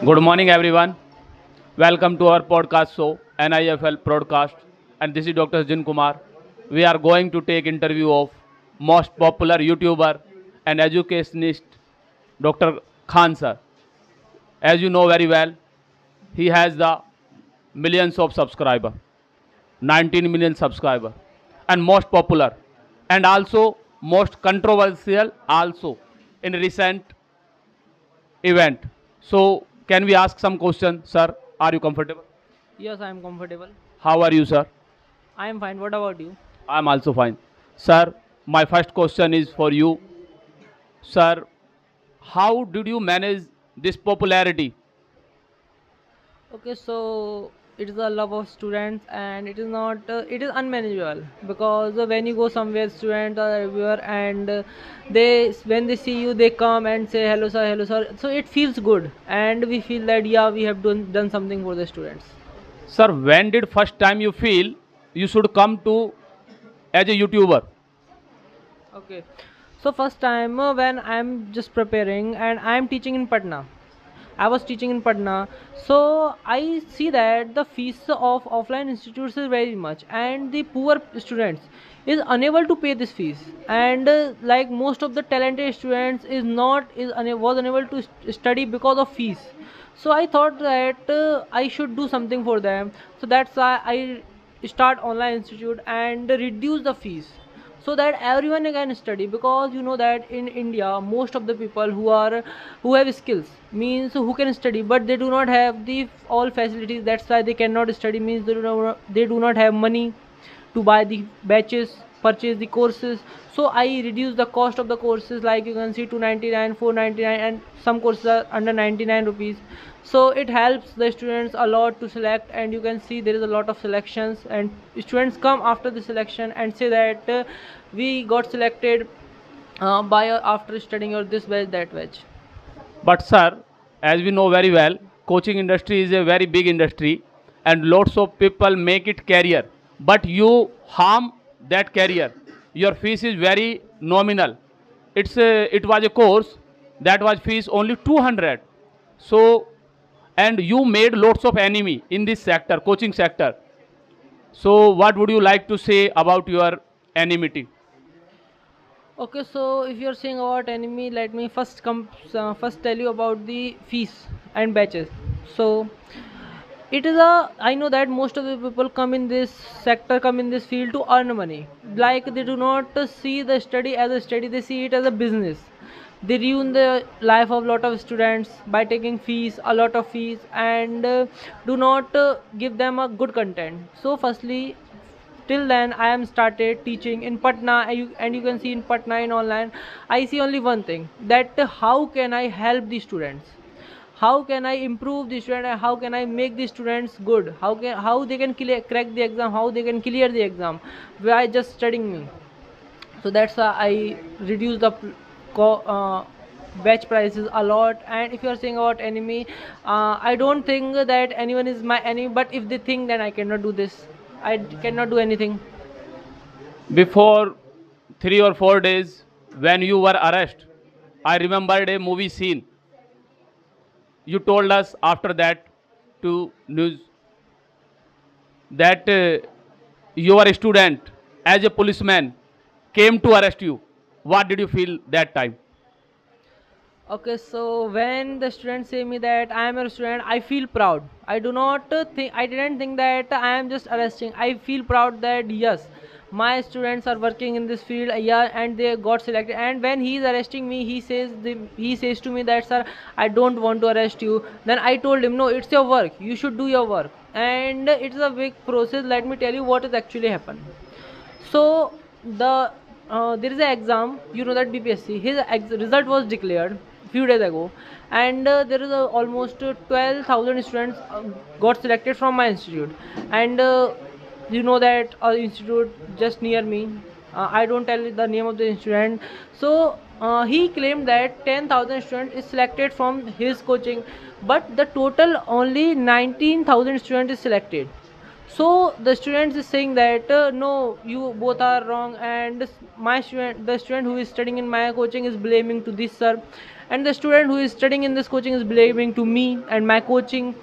Good morning, everyone. Welcome to our podcast show, NIFL Broadcast. And this is Dr. Jin Kumar. We are going to take interview of most popular YouTuber and educationist, Dr. Khan sir. As you know very well, he has the millions of subscriber, 19 million subscriber, and most popular, and also most controversial also in recent event. So, can we ask some question, sir? Are you comfortable? Yes, I am comfortable. How are you, sir? I am fine. What about you? I'm also fine. Sir, my first question is for you. Sir, how did you manage this popularity? Okay, so it is a love of students and it is not it is unmanageable because when you go somewhere students are everywhere and they when they see you they come and say hello sir, so it feels good and we feel that yeah we have done something for the students. Sir, when did first time you feel you should come to as a YouTuber? Okay, so first time when I'm just preparing and I'm teaching in Patna. I was teaching in Patna, so I see that the fees of offline institutes is very much, and the poor students is unable to pay this fees, and like most of the talented students is not is was unable to study because of fees. So I thought that I should do something for them. So that's why I start online institute and reduce the fees so that everyone can study, because you know that in India most of the people who have skills means who can study, but they do not have the all facilities. That's why they cannot study, means they do not have money to buy the batches, purchase the courses. So I reduce the cost of the courses, like you can see 299, 499, and some courses are under 99 rupees. So it helps the students a lot to select, and you can see there is a lot of selections, and students come after the selection and say that we got selected by after studying or this batch that batch. But sir, as we know very well, coaching industry is a very big industry and lots of people make it career. But you harm that career. Your fees is very nominal. It was a course that was fees only 200. So and you made lots of enemy in this sector, coaching sector. So what would you like to say about your enmity? Okay, so if you're saying about enemy, let me first tell you about the fees and batches. So it is a I know that most of the people come in this sector, come in this field to earn money. Like they do not see the study as a study, they see it as a business. They ruin the life of lot of students by taking fees, a lot of fees, and do not give them a good content. So firstly, till then I am started teaching in Patna, and you can see in Patna in online I see only one thing, that how can I help the students, how can I improve the student, and how can I make the students good, how they can crack the exam, how they can clear the exam by just studying me. So that's why I reduce the batch prices a lot. And if you are saying about enemy, I don't think that anyone is my enemy, but if they think, then I cannot do this, I cannot do anything. Before 3 or 4 days, when you were arrested, I remembered a movie scene. You told us after that to news that your student, as a policeman, came to arrest you. What did you feel that time? Okay, so when the students say me that I am a student, I feel proud. I do not think, I didn't think that I am just arresting. I feel proud that yes, my students are working in this field, yeah, and they got selected. And when he is arresting me, he says to me that sir, I don't want to arrest you. Then I told him, no, it's your work. You should do your work. And it's a big process. Let me tell you what has actually happened. So there is an exam, you know that BPSC, his result was declared few days ago, and there is almost 12,000 students got selected from my institute. And you know that institute just near me, I don't tell the name of the institute. So he claimed that 10,000 students is selected from his coaching, but the total only 19,000 students is selected. So the students is saying that no, you both are wrong, and my student, the student who is studying in my coaching, is blaming to this sir. and the student who is studying in this coaching is blaming to me and my coaching.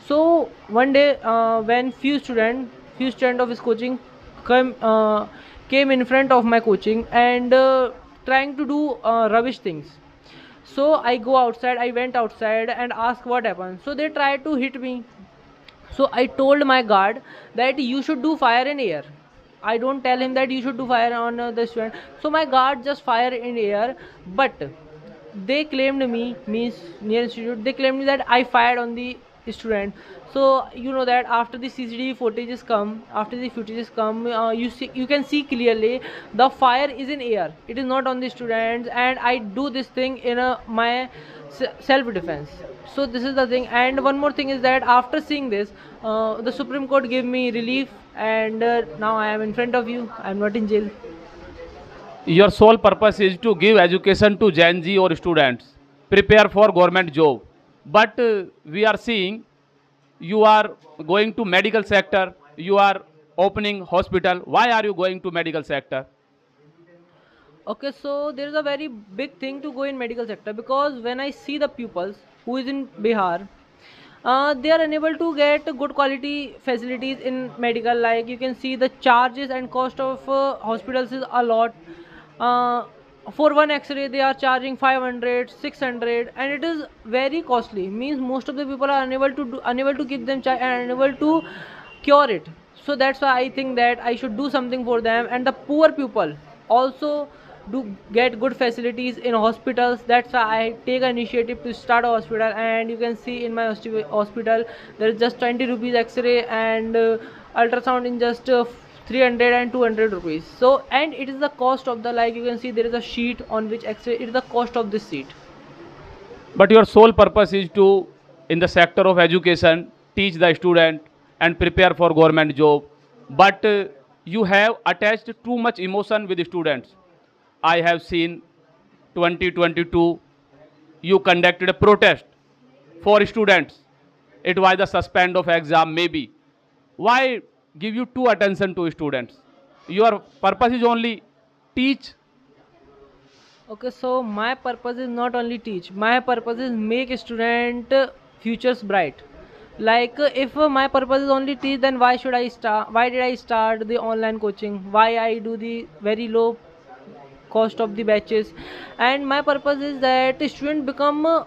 So one day, when few student of his coaching come came in front of my coaching and trying to do rubbish things. So I go outside, I went outside and asked what happened. So they tried to hit me. So I told my guard that you should do fire in air. I don't tell him that you should do fire on the student. So my guard just fire in air, but they claimed me, means near institute, they claimed me that I fired on the student. So you know that after the CCTV footages come, you can see clearly the fire is in air. It is not on the students, and I do this thing in my self defense. So this is the thing. And one more thing is that after seeing this, the Supreme Court gave me relief, and now I am in front of you. I am not in jail. Your sole purpose is to give education to Gen Z or students, prepare for government job. But we are seeing you are going to medical sector, you are opening hospital. Why are you going to medical sector? Okay, so there is a very big thing to go in medical sector, because when I see the pupils who is in Bihar, they are unable to get good quality facilities in medical. Like you can see the charges and cost of hospitals is a lot. Uh, for one X-ray they are charging 500, 600, and it is very costly. Means most of the people are unable to give them and unable to cure it. So that's why I think that I should do something for them, and the poor people also do get good facilities in hospitals. That's why I take an initiative to start a hospital. And you can see in my hospital there is just 20 rupees X-ray, and ultrasound in just 300 and 200 rupees. So, and it is the cost of the, like you can see there is a sheet on which X-ray, it is the cost of this sheet. But your sole purpose is to, in the sector of education, teach the student and prepare for government job. But you have attached too much emotion with the students. I have seen 2022, you conducted a protest for students. It was the suspend of exam maybe. Why give you too attention to students? Your purpose is only teach. Okay, so my purpose is not only teach. My purpose is make student futures bright. Like if my purpose is only teach, then why should I start? Why did I start the online coaching? Why I do the very low cost of the batches? And my purpose is that the student become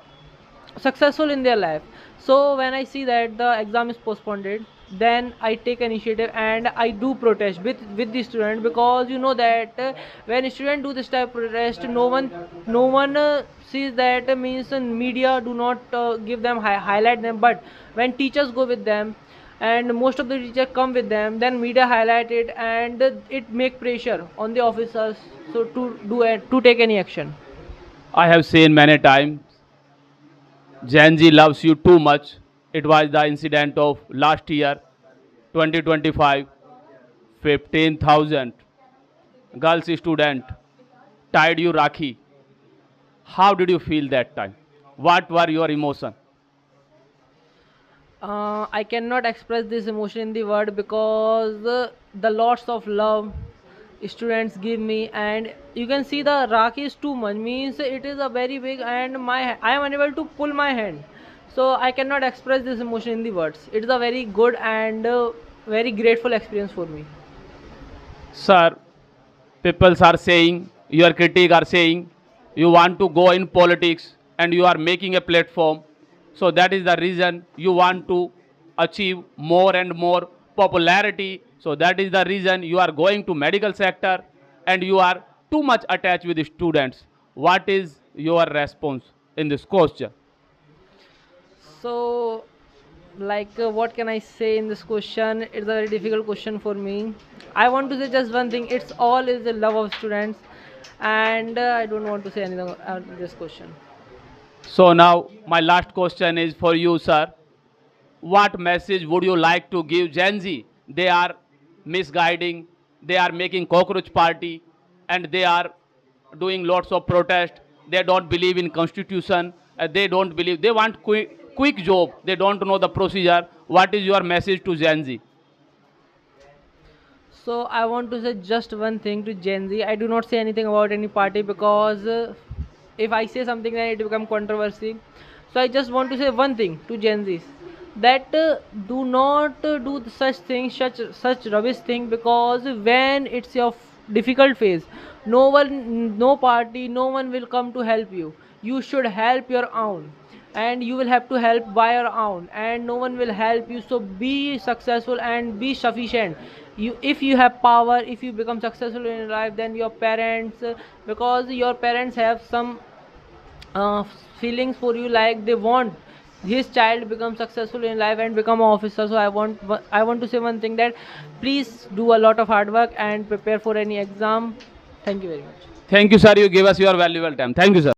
successful in their life. So when I see that the exam is postponed, then I take initiative and I do protest with the student, because you know that when student do this type of protest, no one sees that. Means media do not give them highlight them. But when teachers go with them and most of the teachers come with them, then media highlight it, and it make pressure on the officers so to take any action. I have seen many times Gen Z loves you too much. It was the incident of last year, 2025, 15,000 girls student tied you Rakhi. How did you feel that time? What were your emotion? I cannot express this emotion in the word, because the lots of love students give me, and you can see the Rakhi is too much. Means it is a very big, and I am unable to pull my hand. So I cannot express this emotion in the words. It is a very good and very grateful experience for me. Sir, people are saying, your critic are saying, you want to go in politics and you are making a platform. So that is the reason you want to achieve more and more popularity. So that is the reason you are going to medical sector and you are too much attached with the students. What is your response in this question? So, like, what can I say in this question? It's a very difficult question for me. I want to say just one thing. It's all is the love of students, and I don't want to say anything about this question. So now my last question is for you, sir. What message would you like to give Gen Z? They are misguiding, they are making cockroach party, and they are doing lots of protest. They don't believe in constitution. They don't believe. They want quick job. They don't know the procedure. What is your message to Gen Z? So I want to say just one thing to Gen Z. I do not say anything about any party, because if I say something then it become controversy. So I just want to say one thing to Gen Zs, that do not do such things, such rubbish thing, because when it's your difficult phase, no one, no party, no one will come to help you. You should help your own, and you will have to help by your own, and no one will help you. So be successful and be sufficient. You, if you have power, if you become successful in life, then your parents, because your parents have some uh, feelings for you, like they want his child become successful in life and become an officer. So I want to say one thing, that please do a lot of hard work and prepare for any exam. Thank you very much. Thank you, sir. You gave us your valuable time. Thank you, sir.